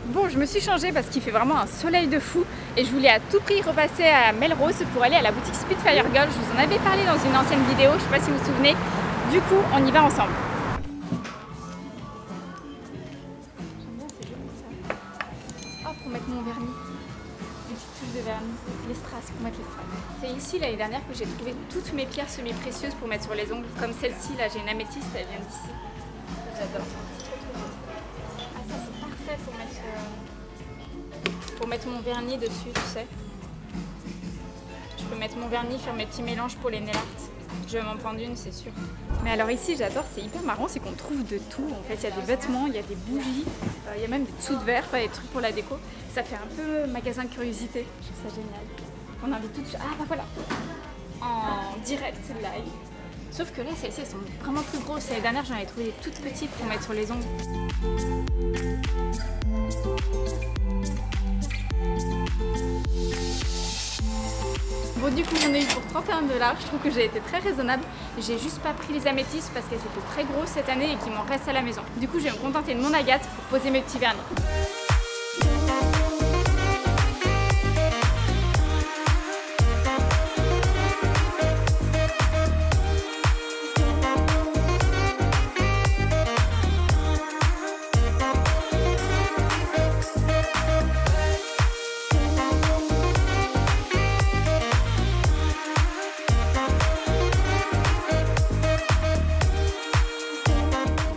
Bon, je me suis changée parce qu'il fait vraiment un soleil de fou et je voulais à tout prix repasser à Melrose pour aller à la boutique Spitfire Girl. Je vous en avais parlé dans une ancienne vidéo, je sais pas si vous vous souvenez. Du coup, on y va ensemble. J'aime bien, c'est joli ça. Oh, pour mettre mon vernis. Une petite touche de vernis. Les strass, pour mettre les strass. C'est ici l'année dernière que j'ai trouvé toutes mes pierres semi-précieuses pour mettre sur les ongles. Comme celle-ci, là, j'ai une améthyste, elle vient d'ici. J'adore. Ah, ça c'est parfait pour mettre mon vernis dessus, tu sais. Je peux mettre mon vernis, faire mes petits mélanges pour les nail art. Je vais m'en prendre une, c'est sûr. Mais alors ici, j'adore, c'est hyper marrant, c'est qu'on trouve de tout. En fait, il y a des vêtements, il y a des bougies, il y a même des dessous de verre, des trucs pour la déco. Ça fait un peu magasin de curiosité. Je trouve ça génial. On invite tout de suite. Ah bah voilà, en direct live. Sauf que là, celles-ci, elles sont vraiment plus grosses. L'année dernière, j'en avais trouvé des toutes petites pour mettre sur les ongles. Bon, du coup, j'en ai eu pour 31 $. Je trouve que j'ai été très raisonnable. J'ai juste pas pris les améthystes parce qu'elles étaient très grosses cette année et qu'il m'en reste à la maison. Du coup, je vais me contenter de mon agate pour poser mes petits vernis.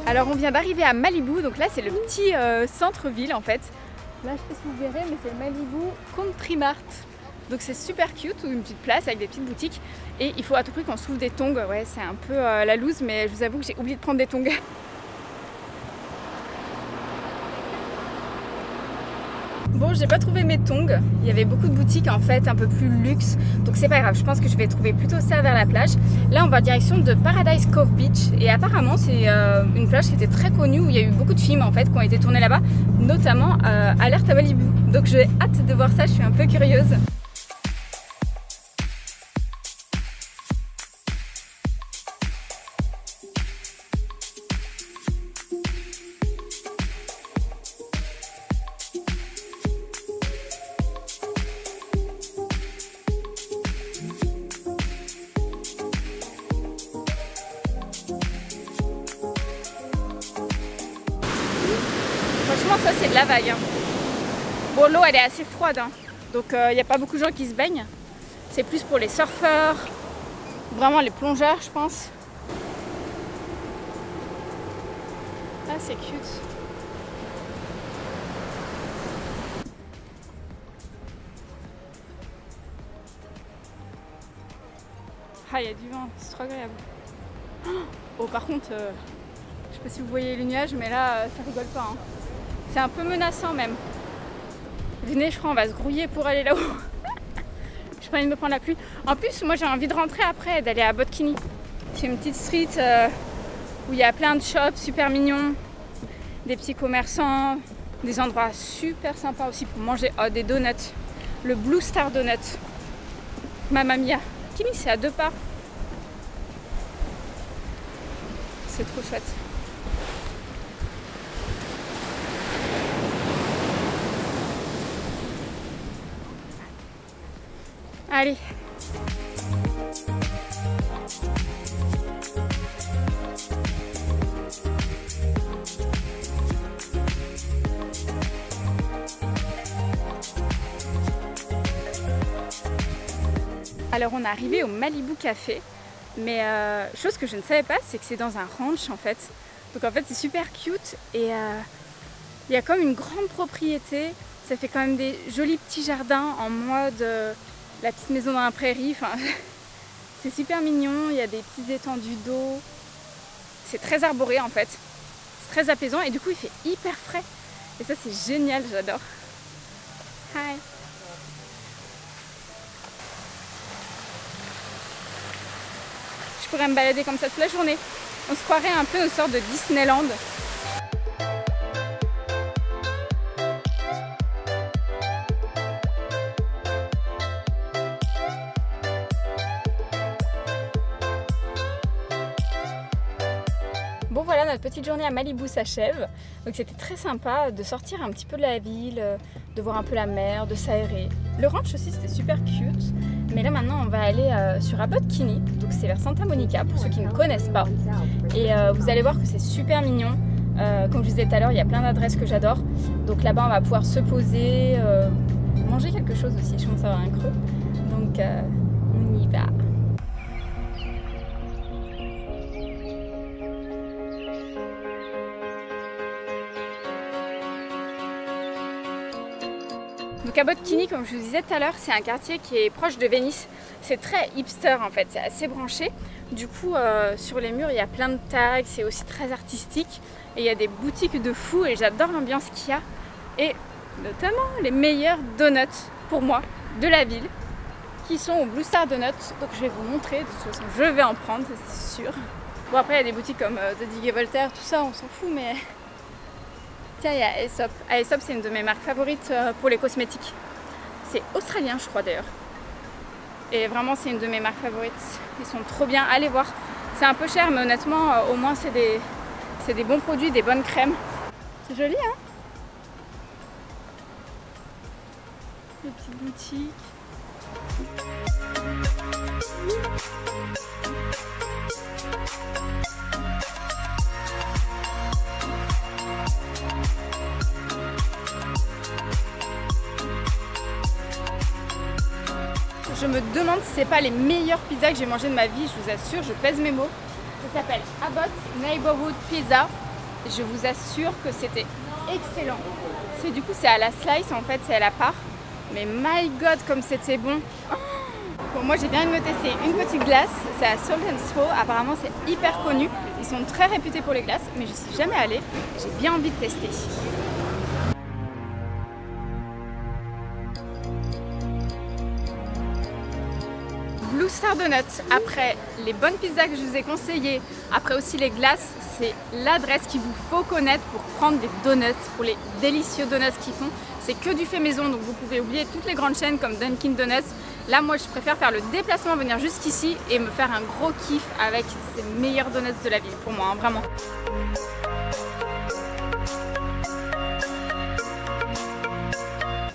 Alors on vient d'arriver à Malibu, donc là c'est le petit centre-ville en fait. Là je sais pas si vous verrez mais c'est Malibu Country Mart. Donc c'est super cute, une petite place avec des petites boutiques. Et il faut à tout prix qu'on se trouve des tongs. Ouais, c'est un peu la loose, mais je vous avoue que j'ai oublié de prendre des tongs. Bon, j'ai pas trouvé mes tongs. Il y avait beaucoup de boutiques en fait, un peu plus luxe. Donc c'est pas grave, je pense que je vais trouver plutôt ça vers la plage. Là, on va en direction de Paradise Cove Beach. Et apparemment, c'est une plage qui était très connue, où il y a eu beaucoup de films en fait qui ont été tournés là-bas, notamment Alerte à Malibu. Donc j'ai hâte de voir ça, je suis un peu curieuse. Franchement, ça c'est de la vague. Hein. Bon, l'eau elle est assez froide, hein. Donc il n'y a pas beaucoup de gens qui se baignent. C'est plus pour les surfeurs, vraiment les plongeurs, je pense. Ah, c'est cute. Ah, il y a du vent, c'est trop agréable. Oh, par contre, je sais pas si vous voyez les nuages, mais là, ça rigole pas. Hein. C'est un peu menaçant même. Venez, je crois, on va se grouiller pour aller là-haut. Je pas envie de me prendre la pluie. En plus, moi, j'ai envie de rentrer après, d'aller à Botkini. C'est une petite street où il y a plein de shops super mignons, des petits commerçants, des endroits super sympas aussi pour manger. Oh, des donuts. Le Blue Star Donut. Mamma mia. Botkini, c'est à 2 pas. C'est trop chouette. Allez. Alors on est arrivé au Malibu Café, mais chose que je ne savais pas, c'est que c'est dans un ranch en fait. Donc en fait c'est super cute et il y a comme une grande propriété. Ça fait quand même des jolis petits jardins en mode la petite maison dans la prairie. Enfin, c'est super mignon, il y a des petites étendues d'eau. C'est très arboré en fait. C'est très apaisant et du coup il fait hyper frais. Et ça c'est génial, j'adore. Hi. Je pourrais me balader comme ça toute la journée. On se croirait un peu aux sortes de Disneyland. Bon voilà, notre petite journée à Malibu s'achève. Donc c'était très sympa de sortir un petit peu de la ville, de voir un peu la mer, de s'aérer. Le ranch aussi c'était super cute. Mais là maintenant on va aller sur Abbot Kinney, donc c'est vers Santa Monica pour ceux qui ne connaissent pas. Et vous allez voir que c'est super mignon. Comme je disais tout à l'heure, il y a plein d'adresses que j'adore. Donc là-bas on va pouvoir se poser, manger quelque chose aussi, je commence à avoir un creux. Donc on y va. Donc Abbot Kinney, comme je vous disais tout à l'heure, c'est un quartier qui est proche de Venise. C'est très hipster en fait, c'est assez branché. Du coup, sur les murs, il y a plein de tags, c'est aussi très artistique. Et il y a des boutiques de fous et j'adore l'ambiance qu'il y a. Et notamment les meilleurs donuts, pour moi, de la ville, qui sont au Blue Star Donuts. Donc je vais vous montrer, de toute façon je vais en prendre, c'est sûr. Bon après il y a des boutiques comme Zadig et Voltaire, tout ça, on s'en fout, mais... Tiens, il y a Aesop. Aesop, c'est une de mes marques favorites pour les cosmétiques. C'est australien, je crois d'ailleurs. Et vraiment, c'est une de mes marques favorites. Ils sont trop bien. Allez voir. C'est un peu cher, mais honnêtement, au moins, c'est des bons produits, des bonnes crèmes. C'est joli, hein? Les petites boutiques. Je me demande si c'est pas les meilleures pizzas que j'ai mangées de ma vie, je vous assure, je pèse mes mots. Ça s'appelle Abbott Neighborhood Pizza. Je vous assure que c'était excellent. C'est à la slice en fait, c'est à la part. Mais my god comme c'était bon. Bon, moi j'ai bien aimé tester une petite glace, c'est à Salt and Straw, apparemment c'est hyper connu. Ils sont très réputés pour les glaces, mais je suis jamais allée, j'ai bien envie de tester. Blue Star Donuts, après les bonnes pizzas que je vous ai conseillées, après aussi les glaces, c'est l'adresse qu'il vous faut connaître pour prendre des donuts, pour les délicieux donuts qu'ils font. C'est que du fait maison, donc vous pouvez oublier toutes les grandes chaînes comme Dunkin' Donuts. Là, moi, je préfère faire le déplacement, venir jusqu'ici et me faire un gros kiff avec ces meilleurs donuts de la ville, pour moi, hein, vraiment.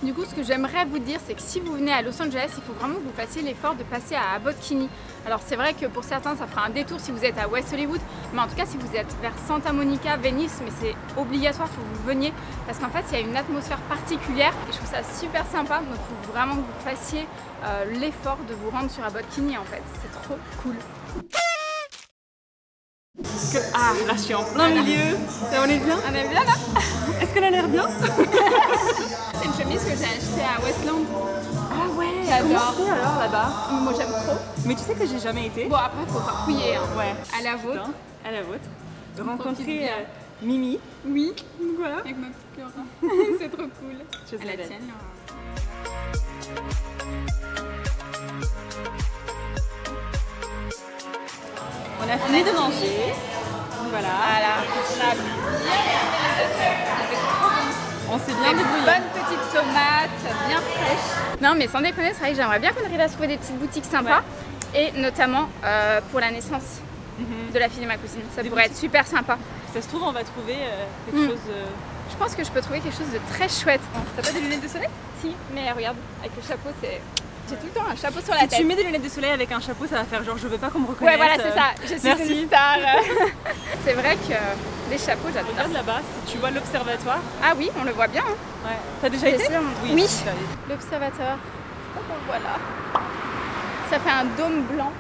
Du coup, ce que j'aimerais vous dire, c'est que si vous venez à Los Angeles, il faut vraiment que vous fassiez l'effort de passer à Abbot Kinney. Alors c'est vrai que pour certains, ça fera un détour si vous êtes à West Hollywood, mais en tout cas, si vous êtes vers Santa Monica, Venice, mais c'est obligatoire, il faut que vous veniez, parce qu'en fait, il y a une atmosphère particulière et je trouve ça super sympa, donc il faut vraiment que vous fassiez l'effort de vous rendre sur Abbot Kinney, en fait. C'est trop cool. Ah, là je suis en plein milieu. Ça, on est bien? On est bien là? Est-ce qu'elle a l'air bien? C'est une chemise que j'ai achetée à Westland. Ah ouais, j'adore. Comment c'est alors là-bas? Moi j'aime trop. Mais tu sais que j'ai jamais été. Bon après faut pas fouiller. Hein. Ouais. À la vôtre. À la vôtre. De rencontrer Mimi. Oui. Donc voilà. Avec ma petite Laura. C'est trop cool. Je la tienne. On a fini de manger. Voilà. On s'est bien débrouillé. Bonne petite tomate, bien fraîche. Non mais sans déconner, c'est vrai que j'aimerais bien qu'on arrive à trouver des petites boutiques sympas. Ouais. Et notamment pour la naissance de la fille de ma cousine. Ça pourrait être super sympa. Ça se trouve, on va trouver quelque chose... Je pense que je peux trouver quelque chose de très chouette. T'as pas des lunettes de soleil? Si, mais regarde, avec le chapeau, c'est... J'ai tout le temps un chapeau sur la tête. Si tu mets des lunettes de soleil avec un chapeau, ça va faire genre je veux pas qu'on me reconnaisse. Ouais, voilà, c'est ça. Je suis une star. C'est vrai que les chapeaux, j'adore. Regarde là-bas, si tu vois l'observatoire. Ah oui, on le voit bien. Hein. Ouais. T'as déjà été? Oui. L'observatoire. Oh, bon, voilà. Ça fait un dôme blanc.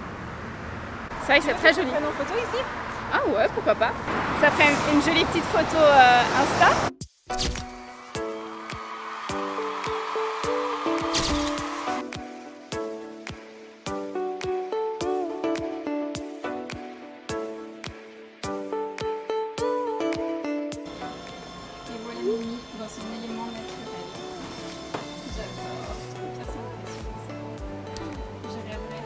C'est vrai que c'est très joli. Tu veux prendre une photo ici? Ah ouais, pourquoi pas. Ça ferait une jolie petite photo Insta. Dans son élément naturel. J'adore. Je rêverais.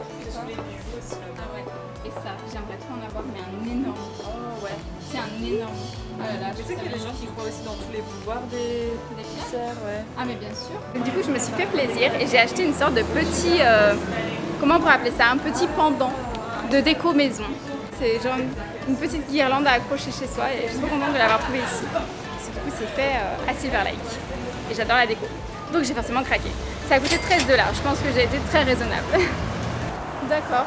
Ah ouais. Et ça, j'aimerais trop en avoir, mais un énorme. Oh ouais. C'est un énorme. Oh là là. Tu sais qu'il y a des gens qui croient aussi dans tous les pouvoirs des pierres, ouais. Ah mais bien sûr. Du coup, je me suis fait plaisir et j'ai acheté une sorte de petit, comment on pourrait appeler ça, un petit pendant de déco maison. c'est genre une petite guirlande à accrocher chez soi et je suis trop contente de l'avoir trouvée ici. Du coup c'est fait à Silver Lake et j'adore la déco. Donc j'ai forcément craqué. Ça a coûté 13 $. Je pense que j'ai été très raisonnable. D'accord.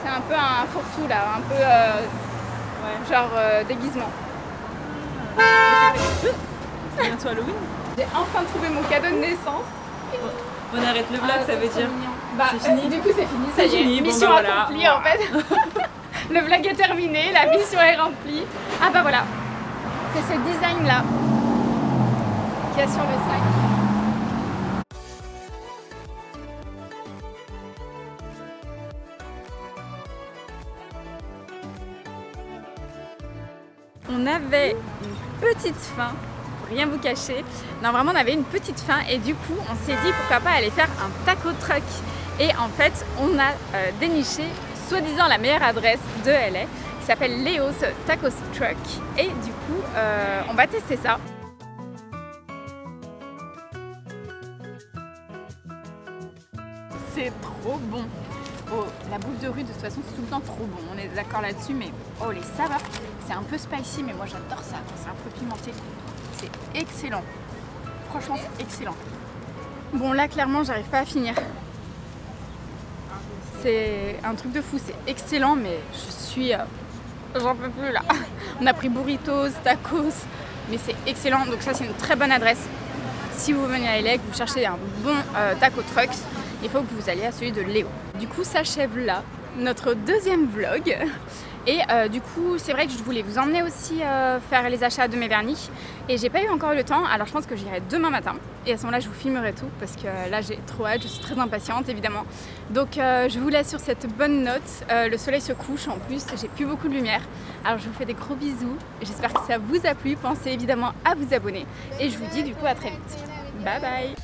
C'est un peu un fourre-tout là, un peu genre déguisement. C'est bientôt Halloween. J'ai enfin trouvé mon cadeau de naissance. On arrête le vlog, ça veut dire. Bah, c'est fini. Du coup c'est fini, ça C'est y est. fini, Mission bon, bah, voilà. accomplie en fait. Le vlog est terminé, la mission est remplie. Ah bah voilà, c'est ce design là qu'il y a sur le sac. On avait une petite faim, pour rien vous cacher. Non, vraiment, on avait une petite faim et du coup, on s'est dit pourquoi pas aller faire un taco truck. Et en fait, on a déniché soi-disant la meilleure adresse de LA qui s'appelle Leo's Tacos Truck. Et du coup, on va tester ça. C'est trop bon. Oh, la bouffe de rue de toute façon c'est tout le temps trop bon, on est d'accord là-dessus, mais oh les saveurs, c'est un peu spicy mais moi j'adore ça quand c'est un peu pimenté, c'est excellent, franchement c'est excellent. Bon là clairement j'arrive pas à finir, c'est un truc de fou, c'est excellent mais j'en peux plus là. On a pris burritos, tacos, mais c'est excellent, donc ça c'est une très bonne adresse. Si vous venez à LA et que vous cherchez un bon taco trucks, il faut que vous alliez à celui de Léo. Du coup, s'achève là notre deuxième vlog. Et du coup, c'est vrai que je voulais vous emmener aussi faire les achats de mes vernis. Et j'ai pas eu encore le temps, alors je pense que j'irai demain matin. Et à ce moment-là, je vous filmerai tout parce que là, j'ai trop hâte, je suis très impatiente évidemment. Donc je vous laisse sur cette bonne note. Le soleil se couche en plus, j'ai plus beaucoup de lumière. Alors je vous fais des gros bisous. J'espère que ça vous a plu. Pensez évidemment à vous abonner. Et je vous dis du coup à très vite. Bye bye!